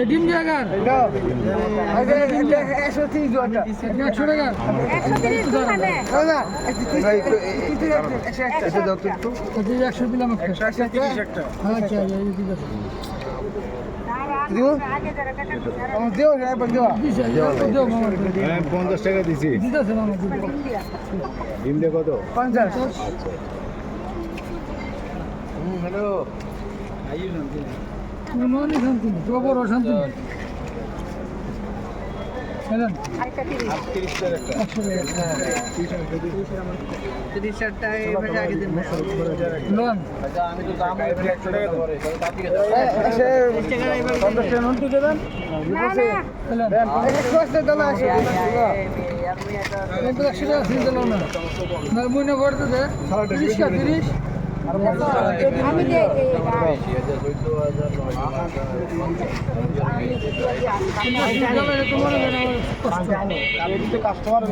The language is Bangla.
ডিম জায়গার 130 টাকা 100 টাকা 100 দিলাম একটা আচ্ছা দিও দিও দিও 50 টাকা দিছি দিতেছে মামা ডিম দিয়ে কত 50 হ্যালো মনে শান্তি তো বড় শান্তি চলেন আরেকটা 30 টাকা 30 টাকা এবারে আগে দিন লোন আচ্ছা আমি তো দাম 100 টাকা ধরে বাকি আছে 50 টাকা নোট দিয়ে দেন বিপসে দেন এক কষ্টে দলা আসে আমি একটা 100 টাকা ফিল দিলাম না না মনে পড়তে দে 30 টাকা 30 আমি দে কাস্টমার